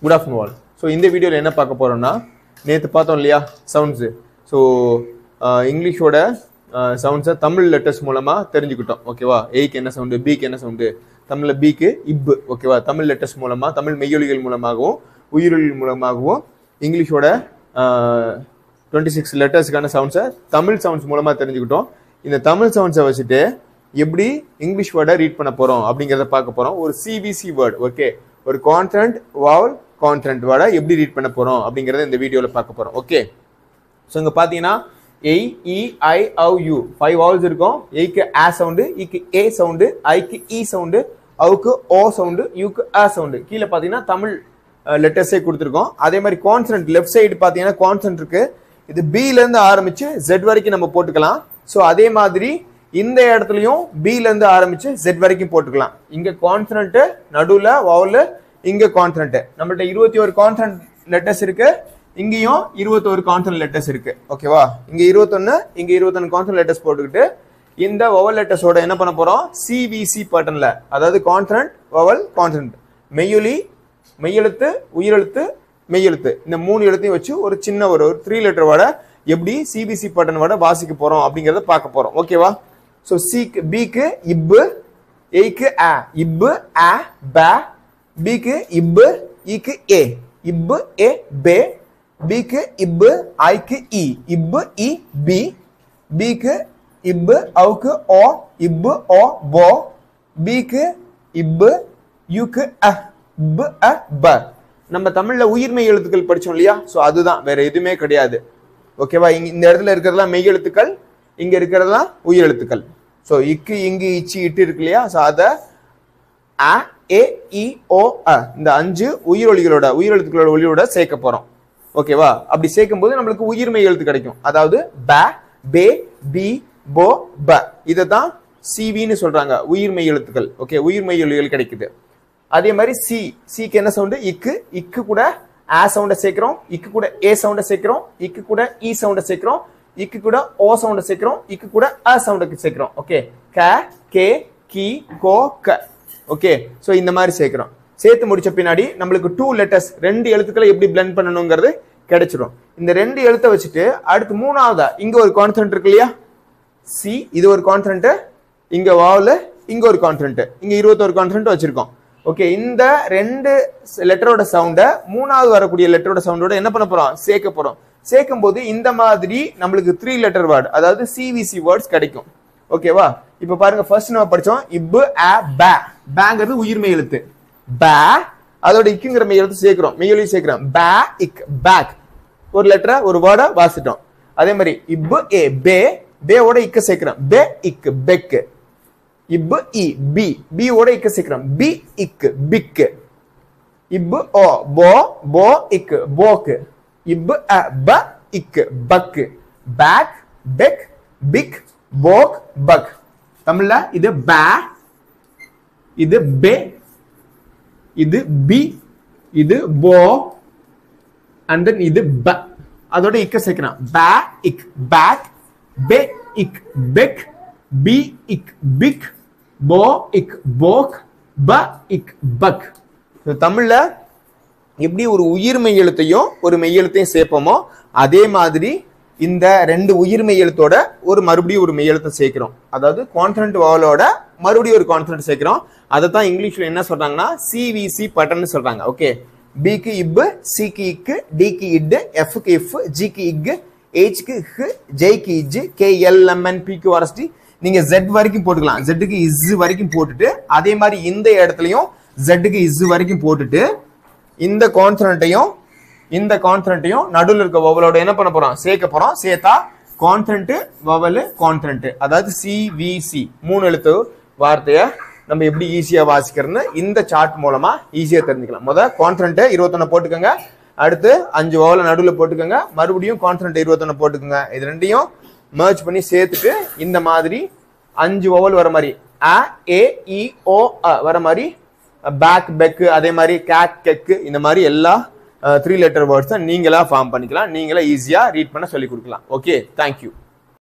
Good afternoon all. So in the video என்ன பார்க்க போறோம்னா நேத்து பார்த்தோம் இல்லையா சவுண்ட்ஸ். ஸோ இங்கிலீஷோட சவுண்ட்ஸை தமிழ் லெட்டர்ஸ் மூலமா தெரிஞ்சுக்கிட்டோம். ஓகேவா? ஏக்கு என்ன சவுண்டு, பிக்கு என்ன சவுண்டு, தமிழ்ல பிக்கு இப்பு. ஓகேவா? தமிழ் லெட்டர்ஸ் மூலமா, தமிழ் மெய்யொலிகள் மூலமாகவும் உயிரொலிகள் மூலமாகவும் இங்கிலீஷோட 26 லெட்டர்ஸ்க்கான சவுண்ட்ஸை தமிழ் சவுண்ட்ஸ் மூலமா தெரிஞ்சுக்கிட்டோம். இந்த தமிழ் சவுண்ட்ஸை வச்சுட்டு எப்படி இங்கிலீஷ் வேர்டை ரீட் பண்ண போறோம் அப்படிங்கிறத பார்க்க போறோம். ஒரு சிவிசி வேர்டு, ஓகே, ஒரு கான்சனன்ட் வவல் கான்சனன்ட் வேர்டை எப்படி ரீட் பண்ண போறோம் அப்படிங்கறத இந்த வீடியோல பார்க்க போறோம். ஓகே, ஸோ இங்க பாத்தீங்கன்னா ஏ இ ஐ ஔ யூ 5 வவல்ஸ் இருக்கும். ஏக்கு ஆ சவுண்டு, இக்கு ஏ சவுண்டு, ஐக்கு இ சவுண்டு, அவுக்கு ஓ சவுண்டு, யூக்கு ஆ சவுண்டு. கீழே பாத்தீங்கன்னா தமிழ் லெட்டர்ஸே கொடுத்துருக்கோம். அதே மாதிரி கான்சனன்ட் லெஃப்ட் சைடு பாத்தீங்கன்னா கான்சனன்ட் இருக்கு. இது பில இருந்து ஆரம்பிச்சு ஜெட் வரைக்கும் நம்ம போட்டுக்கலாம். ஸோ அதே மாதிரி இந்த இடத்துலயும் பில இருந்து ஆரம்பிச்சு ஜெட் வரைக்கும் போட்டுக்கலாம். இங்க கான்சனன்ட், நடுவுல வவல், இங்க கான்சனன்ட். நம்மள்ட்ட 21 கான்சனன்ட் லெட்டர்ஸ் இருக்கு. இங்கேயும் 21 கான்சனன்ட் லெட்டர்ஸ் இருக்கு. ஓகேவா? இங்க 21, இங்க 21 கான்சனன்ட் லெட்டர்ஸ் போட்டுக்கிட்டு இந்த வவல் லெட்டர்ஸோட என்ன பண்ண போறோம், சிவிசி பேட்டர்ன்ல, அதாவது கான்சனன்ட் வவல் கான்சனன்ட், மெய்யொலி, மெய்யெழுத்து, உயிரெழுத்து, மெய்யெழுத்து, இந்த 3 எழுத்தையும் வச்சு ஒரு சின்ன ஒரு 3 லெட்டர் வேர்டை எப்படி சிவிசி பேட்டர்ன் வேர்டை வாசிக்க போறோம் அப்படிங்கறத பார்க்க போறோம். ஓகேவா? சோ சிக்கு பிக்கு இப்பு, ஏக்கு ஆ, இப்பு ஆ ப, பிக்கு இப்பு, இக்கு ஏ, இப்பு ஏ பே, பிக்கு இப்பு, ஐக்கு இ, இப்பு இ பி, பிக்கு இப்பு, அவுக்கு ஓ, இப்பு ஓ போ, பிக்கு இப்பு, யுக்கு அ, ப அ ப. நம்ம தமிழ்ல உயிர்மெய் எழுத்துக்கள் படிச்சோம் இல்லையா? சோ அதுதான், வேற எதுவுமே கிடையாது. ஓகேவா? இந்த இடத்துல இருக்கிறதெல்லாம் மெய் எழுத்துக்கள், இங்க இருக்கிறதெல்லாம் உயிர் எழுத்துக்கள். சோ இக்கு, இங்கு, இச்சி, இட்டு இருக்கு இல்லையா? சோ அத அ ஏ இ ஓ அ, இந்த 5 உயிரொலிகளோட, உயிரெழுத்துக்களோட ஒலியோட சேர்க்க போறோம். ஓகேவா? அப்படி சேர்க்கும் போது நம்மளுக்கு உயிர்மெய் எழுத்து கிடைக்கும். அதாவது ப, பே, பி, போ, ப. இததான் சிவின்னு சொல்றாங்க, உயிர்மெய் எழுத்துக்கள். ஓகே, உயிர்மெய் ஒலிகள் கிடைக்குது. அதே மாதிரி சி, சிக்கு என்ன சவுண்டு, இக்கு, இக்கு கூட ஆ சவுண்ட சேர்க்கிறோம், இக்கு கூட ஏ சவுண்ட சேர்க்கிறோம், இக்கு கூட இ சவுண்ட சேர்க்கிறோம், இக்கு கூட ஓ சவுண்ட சேர்க்கிறோம், இக்கு கூட அ சவுண்ட சேர்க்கிறோம். ஓகே, க, கே, கி, கோ, க. ஓகே, சோ இந்த மாதிரி சேர்க்கிறோம். சேர்த்து முடிச்ச பின்னாடி நம்மளுக்கு 2 லெட்டர்ஸ், 2 எழுத்துக்களை எப்படி பிளெண்ட் பண்ணணுங்கிறது கிடைச்சிடும். இந்த 2 எழுத்தை வச்சுட்டு அடுத்து மூணாவதா இங்க ஒரு கான்சனன்ட் இருக்கு இல்லையா? சி, இது ஒரு கான்சனன்ட், இங்க வவல், இங்க ஒரு கான்சனன்ட், இங்க 21 கான்சனன்ட் வச்சிருக்கோம். ஓகே, இந்த 2 லெட்டரோட சவுண்ட மூணாவது வரக்கூடிய லெட்டரோட சவுண்டோட என்ன பண்ண போறோம், சேர்க்க போறோம். சேர்க்கும் போது இந்த மாதிரி நம்மளுக்கு 3 லெட்டர் வேர்ட், அதாவது சிவிசி வேர்ட்ஸ் கிடைக்கும். ஓகேவா? இப்ப பாருங்க, ஃபர்ஸ்ட் நம்ம படிச்சோம் இப்பு ஆ ப. பேங்கிறது உயிர்மெய் எழுத்து. ப, அதோட இக்குங்கிற மெய் எழுத்து சேர்க்கிறோம், மெய்யொலி சேர்க்கிறோம். ப இக், பேக். ஒரு லெட்டரை, ஒரு வேர்டை வாசிட்டோம். அதே மாதிரி இப்பு ஏ பே, பேவோட இக்க சேர்க்கிறோம், பே இக் பெக். இப்பு இ பி, பி ஓட இக்க சேர்க்கிறோம், பி இக் பிக். இப்பு ஓ போ, போ இக் போக். இப்பு அ ப இக் பக். பேக், பெக், பிக், போக், பக். தமிழ்ல இது ப, இது பே, இது பி, இது போ, அண்ட் தென் இது ப. அதோட இக்க சேர்க்கிறோம், ப இக் பேக், பே இக் பெக், பி இக் பிக், போ இக் போக், ப இக் பக். தமிழ்ல எப்படி ஒரு உயிர்மெய் எழுத்தையும் ஒரு மெய்யெழுத்தையும் சேர்ப்போமோ அதே மாதிரி இந்த 2 உயிர்மெய் எழுத்தோட மறுபடியும் ஒரு மெய்யெழுத்தை சேர்க்கிறோம். அதாவது கான்சனன்ட் வவலோட மறுபடியும் ஒரு கான்சனன்ட் சேர்க்கிறோம். அதை தான் இங்கிலீஷ்ல என்ன சொல்றாங்கன்னா சிவிசி பேட்டர்ன் சொல்றாங்க. ஓகே, பிக்கு இப்பு, சிக்கு இக்கு, டிக்கு இட்டு, எஃப்க்கு இஃப், ஜிக்கு இக்கு, ஹெச்க்கு ஹ், ஜேக்கு இஜ், கே எல் எம் என் பிக்கு ஆர்எஸ்டி. நீங்க ஜெட் வரைக்கும் போட்டுக்கலாம். ஜெட்டுக்கு இஸ் வரைக்கும் போட்டுட்டு அதே மாதிரி இந்த இடத்துலயும் ஜெட்டுக்கு இஸ் வரைக்கும் போட்டுட்டு இந்த கான்சனன்ட்டையும் நடுவில் இருக்க வவலோட என்ன பண்ண போறோம், சேர்க்க போறோம். சேர்த்தா கான்சனன்ட் வவல் கான்சனன்ட், அதாவது சிவிசி 3 எழுத்து வார்த்தையை நம்ம எப்படி ஈஸியா வாசிக்கிறதுன்னு இந்த சார்ட் மூலமா ஈஸியா தெரிஞ்சுக்கலாம். கான்சனன்ட் 21 போட்டுக்கோங்க, அடுத்து 5 வவல நடுவில் போட்டுக்கோங்க, மறுபடியும் கான்சனன்ட் 21 போட்டுக்கோங்க. இது ரெண்டையும் மர்ஜ் பண்ணி சேர்த்துட்டு இந்த மாதிரி 5 வவல் வர மாதிரி அ ஏ இ ஓ அ வர மாதிரி, பேக் பெக், அதே மாதிரி கேக் கெக், இந்த மாதிரி எல்லா 3 லெட்டர் வேர்ட்ஸ் நீங்களா ஃபார்ம் பண்ணிக்கலாம். நீங்களா ஈஸியா ரீட் பண்ண சொல்லி கொடுக்கலாம். Okay, thank you.